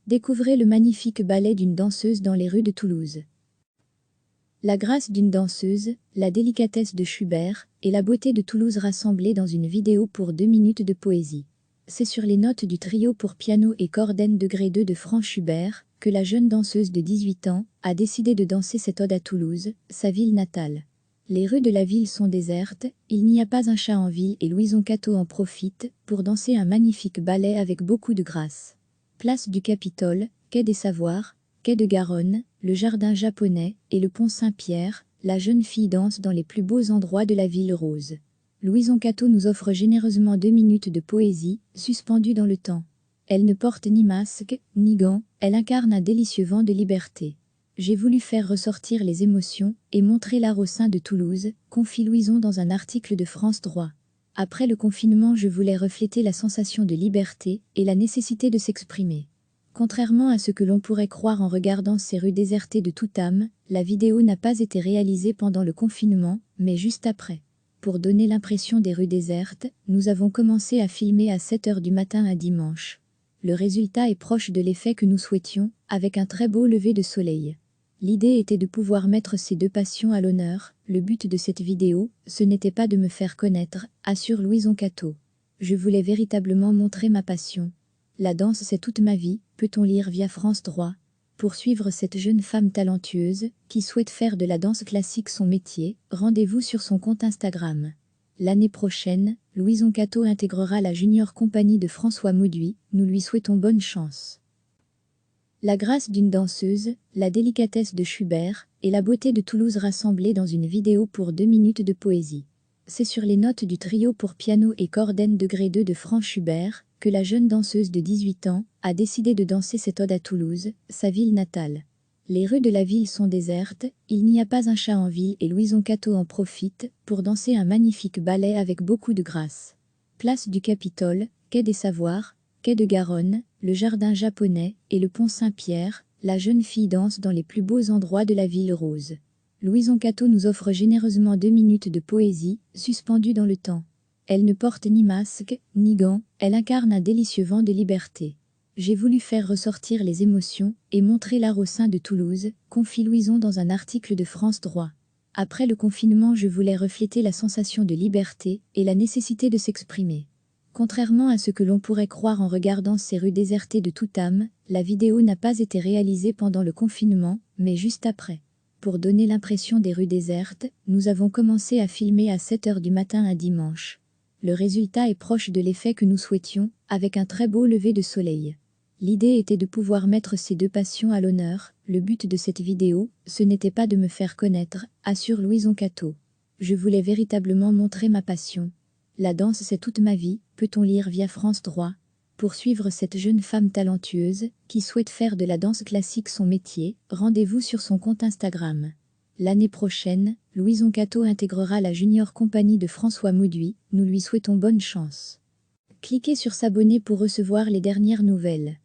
Découvrez le magnifique ballet d'une danseuse dans les rues de Toulouse. La grâce d'une danseuse, la délicatesse de Schubert et la beauté de Toulouse rassemblées dans une vidéo pour 2 minutes de poésie. C'est sur les notes du trio pour piano et cordes degré 2 de Franz Schubert que la jeune danseuse de 18 ans a décidé de danser cette ode à Toulouse, sa ville natale. Les rues de la ville sont désertes, il n'y a pas un chat en ville et Louison Catteau en profite pour danser un magnifique ballet avec beaucoup de grâce. Place du Capitole, quai des Savoirs, quai de Garonne, le jardin japonais et le pont Saint-Pierre, la jeune fille danse dans les plus beaux endroits de la ville rose. Louison Catteau nous offre généreusement 2 minutes de poésie, suspendues dans le temps. Elle ne porte ni masque, ni gants, elle incarne un délicieux vent de liberté. J'ai voulu faire ressortir les émotions et montrer l'art au sein de Toulouse, confie Louison dans un article de France Droit. Après le confinement, je voulais refléter la sensation de liberté et la nécessité de s'exprimer. Contrairement à ce que l'on pourrait croire en regardant ces rues désertées de toute âme, la vidéo n'a pas été réalisée pendant le confinement, mais juste après. Pour donner l'impression des rues désertes, nous avons commencé à filmer à 7 h du matin un dimanche. Le résultat est proche de l'effet que nous souhaitions, avec un très beau lever de soleil. L'idée était de pouvoir mettre ces deux passions à l'honneur. Le but de cette vidéo, ce n'était pas de me faire connaître, assure Louison Catteau. Je voulais véritablement montrer ma passion. La danse, c'est toute ma vie, peut-on lire via France Droit. Pour suivre cette jeune femme talentueuse, qui souhaite faire de la danse classique son métier, rendez-vous sur son compte Instagram. L'année prochaine, Louison Catteau intégrera la Junior Compagnie de François Mauduit, nous lui souhaitons bonne chance. La grâce d'une danseuse, la délicatesse de Schubert et la beauté de Toulouse rassemblées dans une vidéo pour 2 minutes de poésie. C'est sur les notes du trio pour piano et cordes degré 2 de Franz Schubert que la jeune danseuse de 18 ans a décidé de danser cette ode à Toulouse, sa ville natale. Les rues de la ville sont désertes, il n'y a pas un chat en ville et Louison Catteau en profite pour danser un magnifique ballet avec beaucoup de grâce. Place du Capitole, quai des Savoirs, quai de Garonne, le jardin japonais et le pont Saint-Pierre, la jeune fille danse dans les plus beaux endroits de la ville rose. Louison Catteau nous offre généreusement 2 minutes de poésie, suspendues dans le temps. Elle ne porte ni masque, ni gants, elle incarne un délicieux vent de liberté. J'ai voulu faire ressortir les émotions et montrer l'art au sein de Toulouse, confie Louison dans un article de France Droit. Après le confinement, je voulais refléter la sensation de liberté et la nécessité de s'exprimer. Contrairement à ce que l'on pourrait croire en regardant ces rues désertées de toute âme, la vidéo n'a pas été réalisée pendant le confinement, mais juste après. Pour donner l'impression des rues désertes, nous avons commencé à filmer à 7 h du matin un dimanche. Le résultat est proche de l'effet que nous souhaitions, avec un très beau lever de soleil. L'idée était de pouvoir mettre ces deux passions à l'honneur. Le but de cette vidéo, ce n'était pas de me faire connaître, assure Louison Catteau. Je voulais véritablement montrer ma passion. La danse, c'est toute ma vie, peut-on lire via France Droit. Pour suivre cette jeune femme talentueuse, qui souhaite faire de la danse classique son métier, rendez-vous sur son compte Instagram. L'année prochaine, Louison Catteau intégrera la Junior Compagnie de François Mauduit, nous lui souhaitons bonne chance. Cliquez sur s'abonner pour recevoir les dernières nouvelles.